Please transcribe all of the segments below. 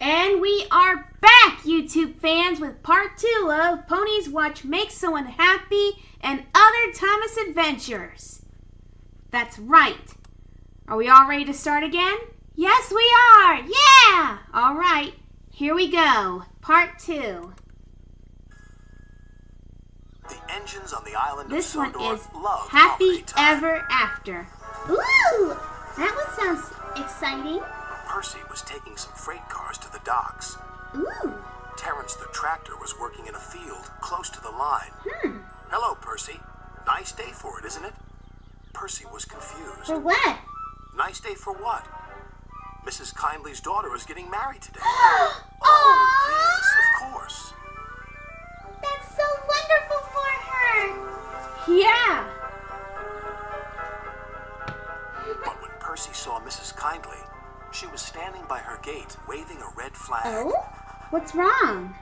And we are back, YouTube fans, with part 2 of Ponies Watch Make Someone Happy and Other Thomas Adventures. That's right. Are we all ready to start again? Yes, we are! Yeah! All right, here we go. Part 2. The engines on the island this of Sodor one is love Happy time. Ever After. Ooh! That one sounds exciting. Percy was taking some freight cars to the docks. Ooh. Terrence the tractor was working in a field close to the line. Hello, Percy. Nice day for it, isn't it? Percy was confused. For what? Nice day for what? Mrs. Kindly's daughter is getting married today. Oh, yes, of course. That's so wonderful for her. Yeah. But when Percy saw Mrs. Kindly, she was standing by her gate, waving a red flag. Oh? What's wrong?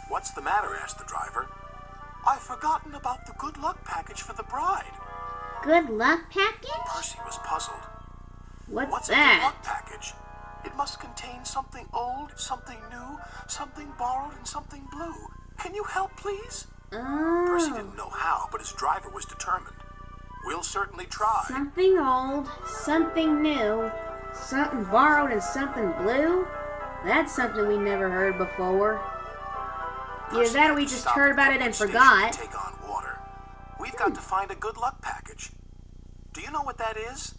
What's the matter? Asked the driver. I've forgotten about the good luck package for the bride. Good luck package? Percy was puzzled. What's a good that? luck package? It must contain something old, something new, something borrowed, and something blue. Can you help, please? Oh. Percy didn't know how, but his driver was determined. We'll certainly try. Something old, something new, something borrowed, and something blue? That's something we never heard before. Either that or we just heard about it and forgot. Take on water. We've got to find a good luck package. Do you know what that is?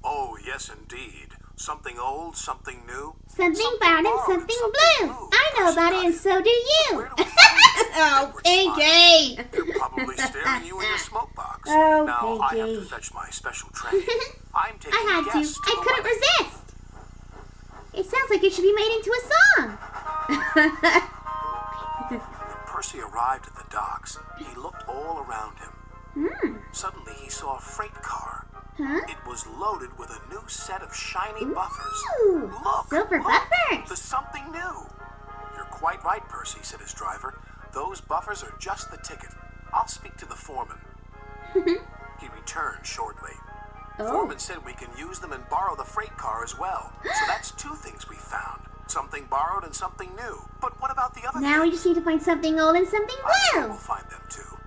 Oh, yes, indeed. Something old, something new. Something borrowed and something blue. I know about it, and so do you. Where do we find it? Oh, Pinky! They're probably staring you in your smoke box. Oh, now, I have Pinky. to fetch my special train. I'm taking I had to. guests I the couldn't wedding. resist. It sounds like it should be made into a song. When Percy arrived at the docks, he looked all around him. Suddenly, he saw a freight car. Huh? It was loaded with a new set of shiny buffers. Ooh, Look! silver look, buffers. There's something new. You're quite right, Percy, said his driver. Those buffers are just the ticket. I'll speak to the foreman. He returned shortly. The foreman said we can use them and borrow the freight car as well. So that's 2 things we found. Something borrowed and something new. But what about the other Now we things? just need to find something old and something I'm sure blue. we'll find them too.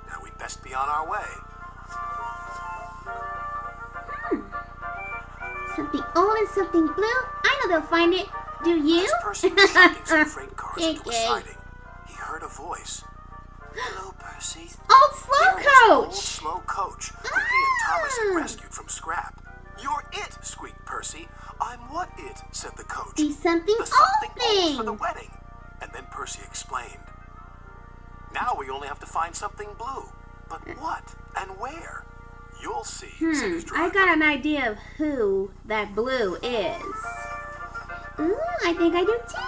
Now we'd best be on our way. Something old and something blue? I know they'll find it. Do you? As Percy was shuffling some freight cars into a Pinky. siding, he heard a voice. Hello, Percy. Old slow There was an old coach. slow coach who he and Thomas had rescued from scrap. You're it, squeaked Percy. I'm what it, said the coach. Be something The something old old for the thing. wedding. And then Percy explained. Now we only have to find something blue. But what and where? You'll see, said his driver. I got an idea of who that blue is. Ooh, I think I do too.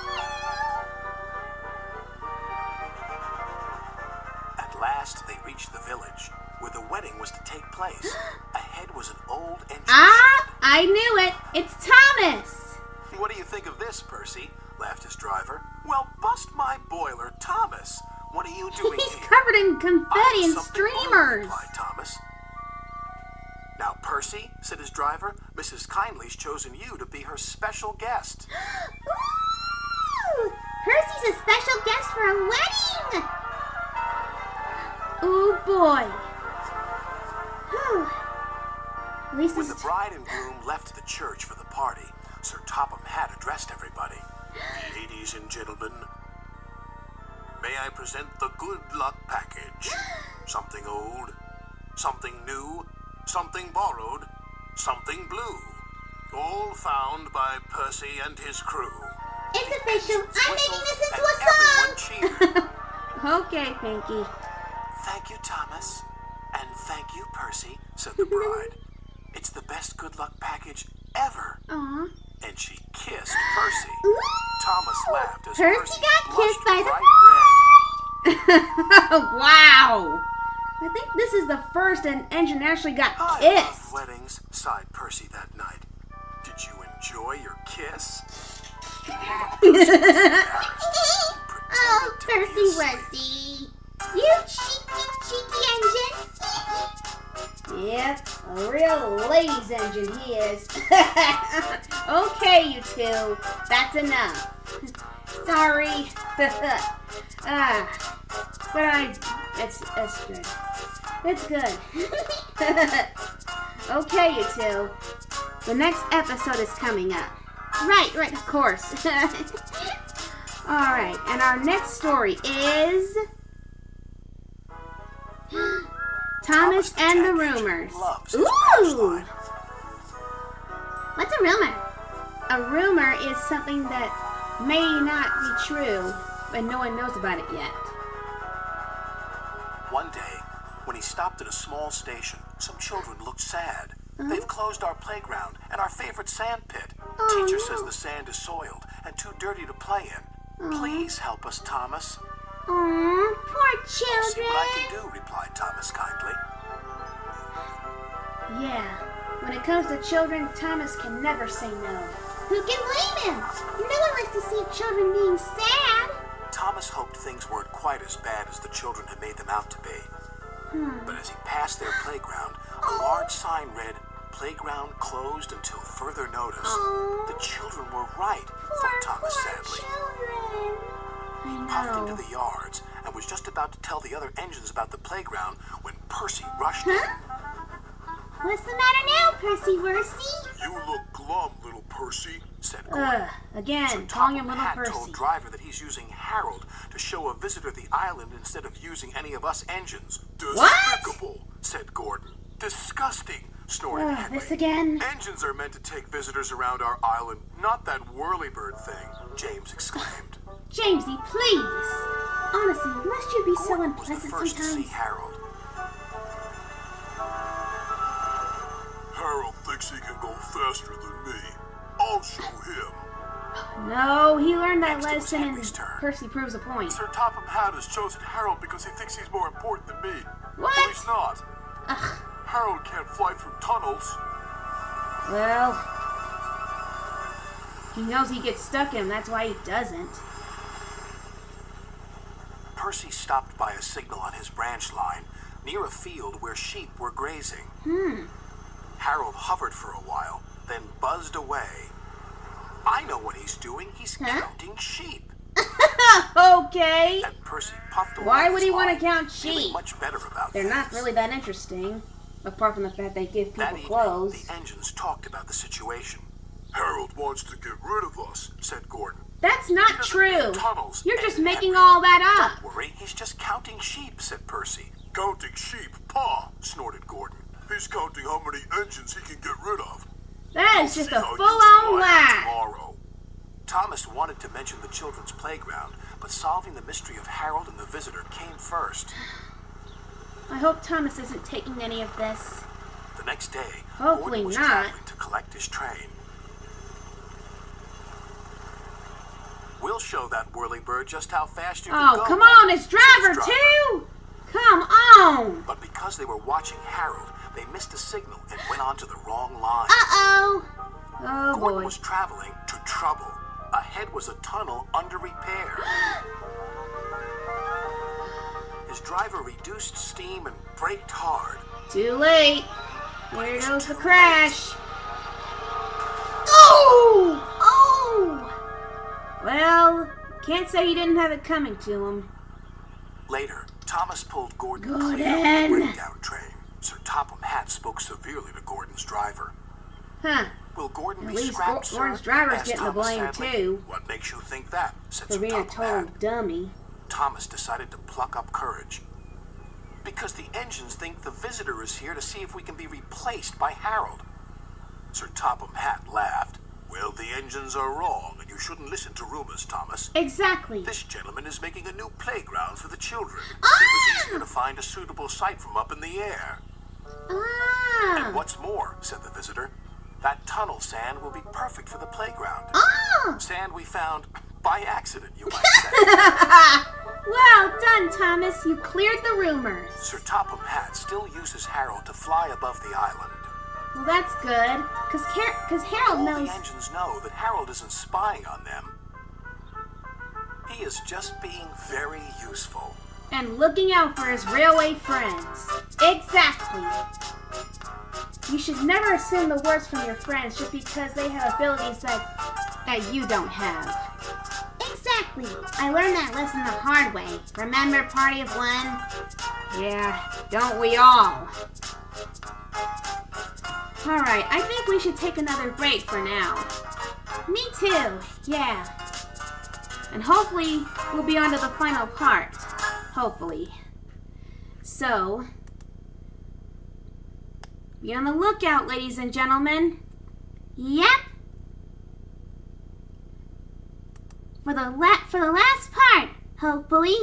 At last, they reached the village, where the wedding was to take place. Ahead was an old engine Ah, I knew it. It's Thomas. shed. What do you think of this, Percy? Laughed his driver. Well, bust my boiler, Thomas. What are you doing He's here? covered in confetti and Something blue, streamers. replied Thomas. Now, Percy, said his driver, Mrs. Kindly's chosen you to be her special guest. Ooh, Percy's a special guest for a wedding. Oh boy. Whew. At least When this the bride and groom left the church for the party, Sir Topham had addressed everybody. Ladies and gentlemen, may I present the good luck package? Something old, something new, something borrowed, something blue. All found by Percy and his crew. It's official. I'm making this into And a song. everyone cheered. Okay, Pinky. Thank you, Thomas. And thank you, Percy, said the bride. It's the best good luck package ever. Aw. And she kissed Percy. Ooh. Thomas laughed as Percy got blushed kissed by the bright red. Wow. I think this is the first an engine actually got I kissed. love weddings, sighed Percy that night. Did you enjoy your kiss? Oh, Percy Westy. You cheeky engine. Yep, a real ladies' engine he is. Okay, you two, that's enough. Sorry. That's good. It's good. Okay, you two. The next episode is coming up. Right, of course. Alright, and our next story is Thomas and the Rumors. Ooh! What's a rumor? A rumor is something that may not be true, and no one knows about it yet. One day, when he stopped at a small station, some children looked sad. They've closed our playground and our favorite sand pit. Teacher says the sand is soiled and too dirty to play in. Please help us, Thomas. Aw, poor I'll see children. what I can do, replied Thomas kindly. Yeah, when it comes to children, Thomas can never say no. Who can blame him? No one likes to see children being sad. Thomas hoped things weren't quite as bad as the children had made them out to be. But as he passed their playground, a large sign read, "Playground closed until further notice." The children were right, thought Thomas sadly. Children. He puffed into the yards and was just about to tell the other engines about the playground when Percy rushed in. What's the matter now, Percy Worsey? "You look glum, little Percy," said Gordon. Again, calling him little Hat Percy. told driver that he's using Harold to show a visitor the island instead of using any of us engines. "Despicable," said Gordon. "Disgusting," snorted Henry. This again? "Engines are meant to take visitors around our island, not that whirlybird thing," James exclaimed. Jamesy, please. Honestly, must you be so Gordon was the unpleasant first to see sometimes? Harold. "Harold thinks he can go faster than me. I'll show him." No, he learned that Next, it was lesson and Henry's turn. Percy proves a point. "Sir Topham Hatt has chosen Harold because he thinks he's more important than me. What? But he's not. Ugh. Harold can't fly through tunnels." Well, he knows he gets stuck in them, that's why he doesn't. Percy stopped by a signal on his branch line near a field where sheep were grazing. Harold hovered for a while, then buzzed away. "I know what he's doing. He's counting sheep." Okay. And Percy puffed away. Why would he want line, to count feeling sheep? much better about They're not things. really that interesting, apart from the fact they give That people evening, clothes. the engines talked about the situation. "Harold wants to get rid of us," said Gordon. That's "He not doesn't true. need tunnels," You're just added making Henry. all that up. "Don't worry, he's just counting sheep," said Percy. "Counting sheep? Paw!" snorted Gordon. "He's counting how many engines he can get rid of." That is just See a how you full-on fly lie. tomorrow. Thomas wanted to mention the children's playground, but solving the mystery of Harold and the visitor came first. I hope Thomas isn't taking any of this. The next day, Hopefully Gordon was not. traveling to collect his train. "We'll show that whirlybird just how fast you can go." Oh, come on, it's said driver his too! Come on! But because they were watching Harold, they missed a signal and went on to the wrong line. Uh-oh! Oh, Gordon boy. was traveling to trouble. Ahead was a tunnel under repair. His driver reduced steam and braked hard. Too late. Here goes the crash. Oh! Oh! Well, can't say he didn't have it coming to him. Later, Thomas pulled Gordon Go clear of then. the breakdown train. Sir Topham Hatt spoke severely to Gordon's driver. Huh. "Will Gordon At be least scrapped, sir?" Gordon's driver's asked getting the Thomas blame, sadly. too. "What makes you think that?" said For Sir being a Topham total Hatt. dummy. Thomas decided to pluck up courage. "Because the engines think the visitor is here to see if we can be replaced by Harold." Sir Topham Hatt laughed. "Well, the engines are wrong, and you shouldn't listen to rumors, Thomas. Exactly. This gentleman is making a new playground for the children. Ah! It was easier to find a suitable site from up in the air." Ah! "And what's more," said the visitor, "that tunnel sand will be perfect for the playground. Ah! Sand we found by accident, you might say." Well done, Thomas. You cleared the rumors. Sir Topham Hatt still uses Harold to fly above the island. Well, that's good. Because Harold All knows. the engines know that Harold isn't spying on them. He is just being very useful. and looking out for his railway friends. Exactly. You should never assume the worst from your friends just because they have abilities that you don't have. Exactly. I learned that lesson the hard way. Remember Party of One? Yeah, don't we all? Alright, I think we should take another break for now. Me too. Yeah. And hopefully we'll be on to the final part. Hopefully. So, be on the lookout, ladies and gentlemen. Yep. For the last part, hopefully.